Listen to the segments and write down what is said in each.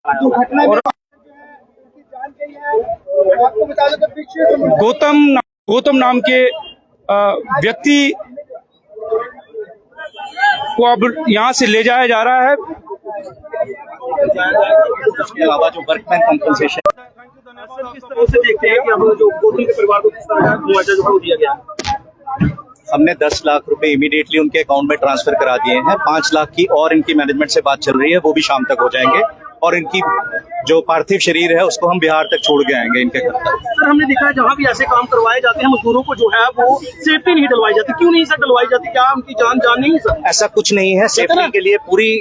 दुर्घटना में जान गई है। आपको बता दें तो पीछे गौतम नाम के व्यक्ति को अब यहाँ से ले जाया जा रहा है। इसके अलावा जो वर्कमैन कंपनसेशन किस तरह से देखते हैं कि हम जो गौतम के परिवार को किस तरह का मुआवजा जो दिया गया, हमने 10 लाख रुपए इमीडिएटली उनके अकाउंट में ट्रांसफर करा दिए हैं। 5 लाख की और इनकी मैनेजमेंट से बात चल रही है, वो भी शाम तक हो जाएंगे और इनकी जो पार्थिव शरीर है उसको हम बिहार तक छोड़ के आएंगे इनके घर तक। सर हमने देखा है जहाँ भी ऐसे काम करवाए जाते हैं मजदूरों को जो है वो सेफ्टी नहीं डलवाई जाती, क्यों नहीं सर डलवाई जाती? क्या उनकी जान नहीं सर? ऐसा कुछ नहीं है, सेफ्टी के लिए पूरी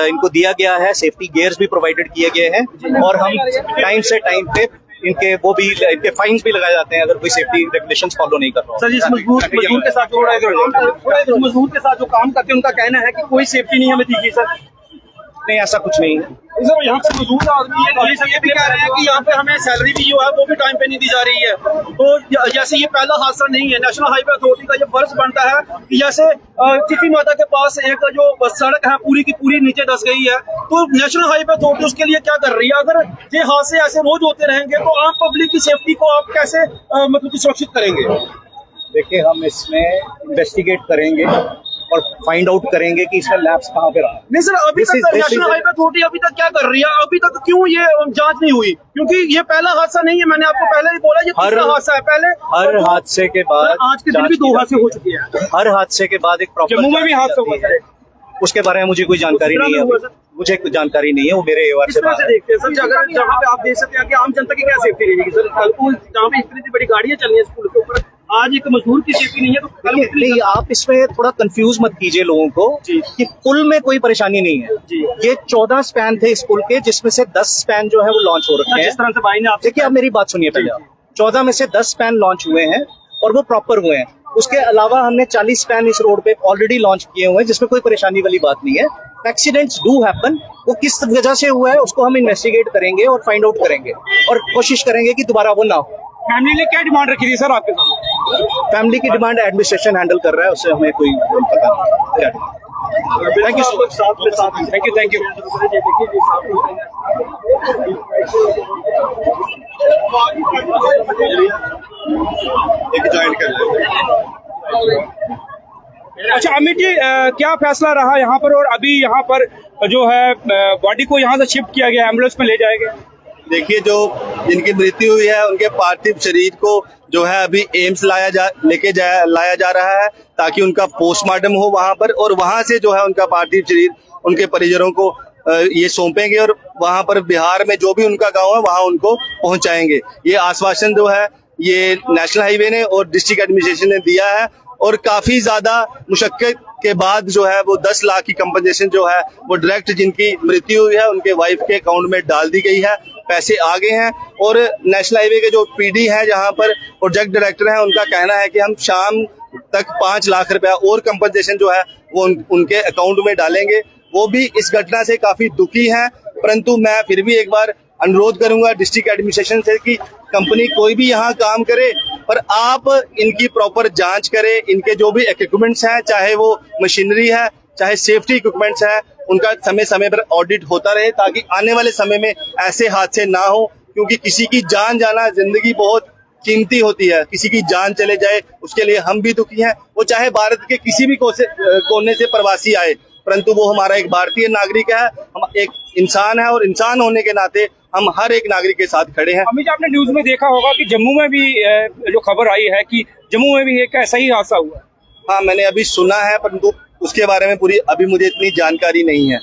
इनको दिया गया है, सेफ्टी गियर्स भी प्रोवाइडेड किए गए हैं और हम टाइम से टाइम पे इनके फाइन्स भी लगाए जाते हैं अगर कोई सेफ्टी रेगुलेशंस फॉलो नहीं कर रहा। सर इस मजदूर के साथ मजदूर के साथ जो काम करते हैं उनका कहना है कि कोई सेफ्टी नहीं हमें दी गई। सर नहीं, ऐसा कुछ नहीं है। सर यहाँ पे मजदूर आदमी है, ये भी कह रहे हैं कि यहाँ पे हमें सैलरी भी जो है वो भी टाइम पे नहीं दी जा रही है। तो जैसे ये पहला हादसा नहीं है, नेशनल हाईवे अथॉरिटी का ये फर्ज बनता है कि जैसे चिट्टी माता के पास एक जो सड़क है पूरी की पूरी नीचे धंस गई है, तो नेशनल हाईवे अथॉरिटी उसके लिए क्या कर रही है? अगर ये हादसे ऐसे रोज होते रहेंगे तो आम पब्लिक की सेफ्टी को आप कैसे मतलब सुरक्षित करेंगे? देखिए, हम इसमें इन्वेस्टिगेट करेंगे और फाइंड आउट करेंगे कि इसका लैप्स कहाँ पे रहा। नहीं सर, अभी तक नेशनल हाईवे अथॉरिटी अभी तक क्या कर रही है? अभी तक क्यों ये जांच नहीं हुई? क्योंकि ये पहला हादसा नहीं है, मैंने आपको पहले ही बोला, ये तीसरा हादसा है। पहले हर हादसे के बाद आज के दिन भी 2 हादसे हो चुके हैं। हर हादसे के बाद एक प्रॉपर जम्मू में भी हादसा हुआ है, उसके बारे में मुझे कोई जानकारी नहीं है। मुझे कोई जानकारी नहीं है, वो मेरे एवार से बात है। देखते हैं सर, अगर जहाँ पे आप देख सकते हैं कि आम जनता की क्या सेफ्टी रहेगी सर? कल को जहाँ पे इतनी बड़ी गाड़ियां चल रही है स्कूल के ऊपर, आज एक मजदूर की सेफ्टी नहीं है तो कल नहीं, आप इसमें थोड़ा कंफ्यूज मत कीजिए लोगों को कि पुल में कोई परेशानी नहीं है। ये 14 स्पैन थे इस पुल के, जिसमें से 10 स्पैन जो है वो लॉन्च हो रखे हैं। जिस तरह से भाई ने आप देखिए, आप मेरी बात सुनिए पहले। 14 में से 10 स्पैन लॉन्च हुए हैं और वो प्रॉपर हुए हैं। उसके अलावा हमने 40 स्पैन इस रोड पे ऑलरेडी लॉन्च किए हुए हैं, जिसमें कोई परेशानी वाली बात नहीं है। एक्सीडेंट्स डू हैपन, वो किस वजह से हुआ है उसको हम इन्वेस्टिगेट करेंगे और फाइंड आउट करेंगे और कोशिश करेंगे कि दोबारा वो ना हो। फैमिली ने क्या डिमांड रखी थी सर आपके सामने? फैमिली की डिमांड एडमिनिस्ट्रेशन हैंडल कर रहा है, उससे हमें कोई पता नहीं। Thank you so much. Thank you. अच्छा अमित जी, क्या फैसला रहा यहाँ पर? और अभी यहाँ पर जो है बॉडी को यहाँ से शिफ्ट किया गया, एम्बुलेंस में ले जाया गया। देखिए, जो जिनकी मृत्यु हुई है उनके पार्थिव शरीर को जो है अभी एम्स लाया जा रहा है ताकि उनका पोस्टमार्टम हो वहां पर, और वहां से जो है उनका पार्थिव शरीर उनके परिजनों को ये सौंपेंगे और वहां पर बिहार में जो भी उनका गांव है वहां उनको पहुंचाएंगे। ये आश्वासन जो है ये नेशनल हाईवे ने और डिस्ट्रिक्ट एडमिनिस्ट्रेशन ने दिया है और काफी ज्यादा मुशक्कत के बाद जो है वो 10 लाख की कंपनसेशन जो है वो डायरेक्ट जिनकी मृत्यु हुई है उनके वाइफ के अकाउंट में डाल दी गई है। पैसे आ गए हैं और नेशनल हाईवे के जो पीडी है, जहां पर प्रोजेक्ट डायरेक्टर हैं, उनका कहना है कि हम शाम तक 5 लाख रुपया और कंपनसेशन जो है वो उनके अकाउंट में डालेंगे। वो भी इस घटना से काफी दुखी हैं, परंतु मैं फिर भी एक बार अनुरोध करूंगा डिस्ट्रिक्ट एडमिनिस्ट्रेशन से कि कंपनी कोई भी यहाँ काम करे पर आप इनकी प्रॉपर जांच करें। इनके जो भी इक्विपमेंट्स हैं, चाहे वो मशीनरी है चाहे सेफ्टी इक्विपमेंट्स है, उनका समय समय पर ऑडिट होता रहे ताकि आने वाले समय में ऐसे हादसे ना हो। क्योंकि किसी की जान जाना, जिंदगी बहुत कीमती होती है, किसी की जान चले जाए उसके लिए हम भी दुखी हैं। वो चाहे भारत के किसी भी कोने से प्रवासी आए, परंतु वो हमारा एक भारतीय नागरिक है, हम एक इंसान है और इंसान होने के नाते हम हर एक नागरिक के साथ खड़े हैं। अमित जी, आपने न्यूज में देखा होगा कि जम्मू में भी जो खबर आई है कि जम्मू में भी एक ऐसा ही हादसा हुआ। हाँ, मैंने अभी सुना है, परंतु उसके बारे में पूरी अभी मुझे इतनी जानकारी नहीं है।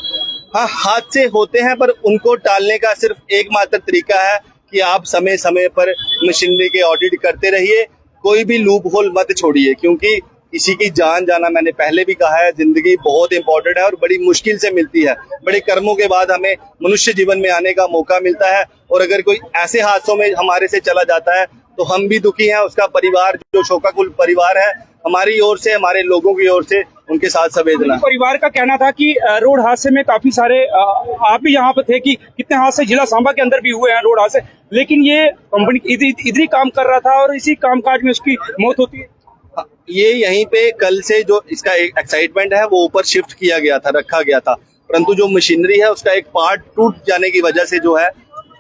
हाँ, हादसे होते हैं पर उनको टालने का सिर्फ एकमात्र तरीका है कि आप समय समय पर मशीनरी के ऑडिट करते रहिए, कोई भी लूप होल मत छोड़िए। क्योंकि किसी की जान जाना, मैंने पहले भी कहा है, जिंदगी बहुत इंपॉर्टेंट है और बड़ी मुश्किल से मिलती है। बड़े कर्मों के बाद हमें मनुष्य जीवन में आने का मौका मिलता है और अगर कोई ऐसे हादसों में हमारे से चला जाता है तो हम भी दुखी हैं। उसका परिवार, जो शोकाकुल परिवार है, हमारी ओर से, हमारे लोगों की ओर से उनके साथ संवेदना। परिवार का कहना था कि रोड हादसे में काफी सारे, आप भी यहाँ पे थे, कि कितने हादसे जिला सांबा के अंदर भी हुए हैं रोड हादसे, लेकिन ये कंपनी इधर ही काम कर रहा था और इसी कामकाज में उसकी मौत होती है। ये यहीं पे कल से जो इसका एक एक्साइटमेंट है वो ऊपर शिफ्ट किया गया था, रखा गया था, परंतु जो मशीनरी है उसका एक पार्ट टूट जाने की वजह से जो है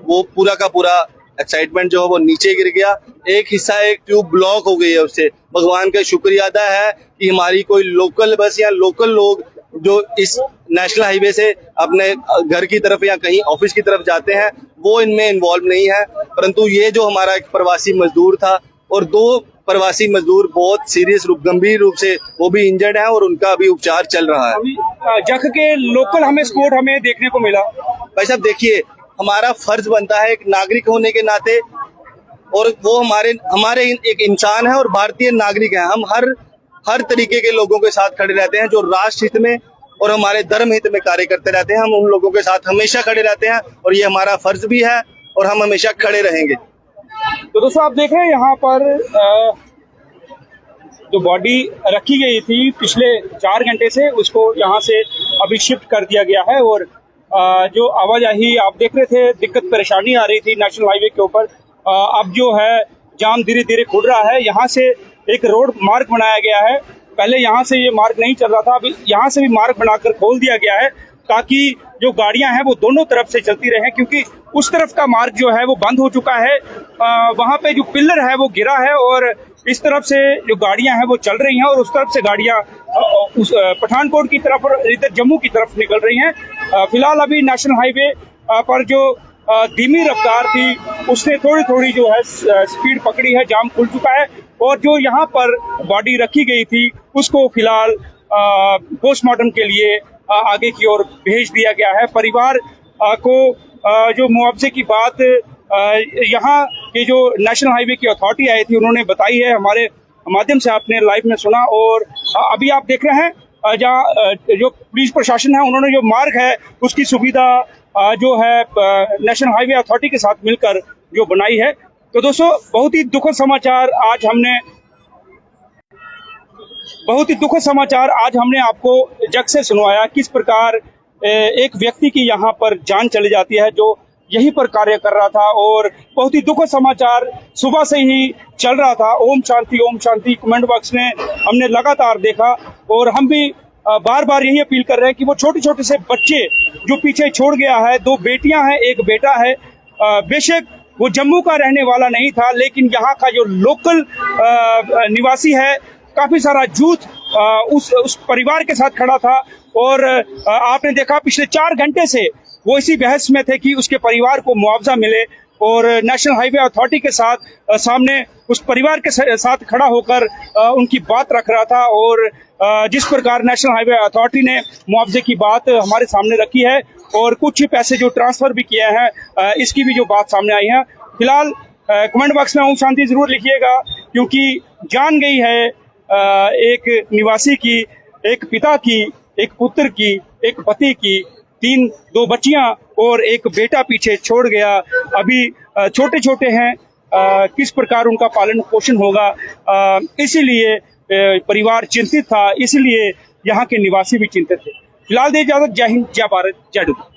वो पूरा का पूरा एक्साइटमेंट जो है वो नीचे गिर गया। एक हिस्सा, एक ट्यूब ब्लॉक हो गई है उससे। भगवान का शुक्रिया अदा है कि हमारी कोई लोकल बस या लोकल लोग जो इस नेशनल हाईवे से अपने घर की तरफ या कहीं ऑफिस की तरफ जाते हैं वो इनमें इन्वॉल्व नहीं है। परंतु ये जो हमारा एक प्रवासी मजदूर था और 2 प्रवासी मजदूर बहुत सीरियस गंभीर रूप से वो भी इंजर्ड हैं और उनका अभी उपचार चल रहा है। अभी जख के लोकल हमें स्पॉट हमें देखने को मिला। भाई साहब देखिए, हमारा फर्ज बनता है एक नागरिक होने के नाते, और वो हमारे एक इंसान है और भारतीय नागरिक है। हम हर तरीके के लोगों के साथ खड़े रहते हैं जो राष्ट्र हित में और हमारे धर्म हित में कार्य करते रहते हैं। हम उन लोगों के साथ हमेशा खड़े रहते हैं और ये हमारा फर्ज भी है और हम हमेशा खड़े रहेंगे। तो दोस्तों आप देख रहे हैं यहाँ पर जो बॉडी रखी गई थी पिछले 4 घंटे से, उसको यहाँ से अभी शिफ्ट कर दिया गया है। और जो आवाजाही आप देख रहे थे, दिक्कत परेशानी आ रही थी नेशनल हाईवे के ऊपर, अब जो है जाम धीरे धीरे खुल रहा है। यहाँ से एक रोड मार्ग बनाया गया है। पहले यहाँ से ये मार्ग नहीं चल रहा था, अभी यहाँ से भी मार्ग बनाकर खोल दिया गया है ताकि जो गाड़ियां हैं वो दोनों तरफ से चलती रहें, क्योंकि उस तरफ का मार्ग जो है वो बंद हो चुका है। वहाँ पे जो पिलर है वो गिरा है और इस तरफ से जो गाड़ियां हैं वो चल रही हैं और उस तरफ से गाड़ियां उस पठानकोट की तरफ और इधर जम्मू की तरफ निकल रही हैं। फिलहाल अभी नेशनल हाईवे पर जो धीमी रफ्तार थी उसने थोड़ी जो है स्पीड पकड़ी है, जाम खुल चुका है। और जो यहाँ पर बॉडी रखी गई थी उसको फिलहाल पोस्टमार्टम के लिए आगे की ओर भेज दिया गया है। परिवार को जो मुआवजे की बात यहाँ के जो नेशनल हाईवे की अथॉरिटी आई थी उन्होंने बताई है, हमारे माध्यम से आपने लाइव में सुना। और अभी आप देख रहे हैं जहाँ जो पुलिस प्रशासन है उन्होंने जो मार्ग है उसकी सुविधा जो है नेशनल हाईवे अथॉरिटी के साथ मिलकर जो बनाई है। तो दोस्तों बहुत ही दुखद समाचार आज हमने आपको जग से सुनवाया, किस प्रकार एक व्यक्ति की यहाँ पर जान चली जाती है जो यहीं पर कार्य कर रहा था। और बहुत ही दुखद समाचार सुबह से ही चल रहा था। ओम शांति कमेंट बॉक्स में हमने लगातार देखा और हम भी बार बार यही अपील कर रहे हैं कि वो छोटे छोटे से बच्चे जो पीछे छोड़ गया है, 2 बेटियां हैं, 1 बेटा है। बेशक वो जम्मू का रहने वाला नहीं था, लेकिन यहाँ का जो लोकल निवासी है, काफी सारा यूथ उस परिवार के साथ खड़ा था। और आपने देखा पिछले 4 घंटे से वो इसी बहस में थे कि उसके परिवार को मुआवजा मिले और नेशनल हाईवे अथॉरिटी के साथ सामने उस परिवार के साथ खड़ा होकर उनकी बात रख रहा था। और जिस प्रकार नेशनल हाईवे अथॉरिटी ने मुआवजे की बात हमारे सामने रखी है और कुछ पैसे जो ट्रांसफर भी किए हैं, इसकी भी जो बात सामने आई है। फिलहाल कमेंट बॉक्स में ओम शांति जरूर लिखिएगा, क्योंकि जान गई है एक निवासी की, एक पिता की, एक पुत्र की, एक पति की, 2 बच्चियां और 1 बेटा पीछे छोड़ गया। अभी छोटे छोटे हैं, किस प्रकार उनका पालन पोषण होगा, इसीलिए परिवार चिंतित था, इसलिए यहाँ के निवासी भी चिंतित थे। फिलहाल दे इजाजत। जय हिंद, जय भारत, जय डूबा।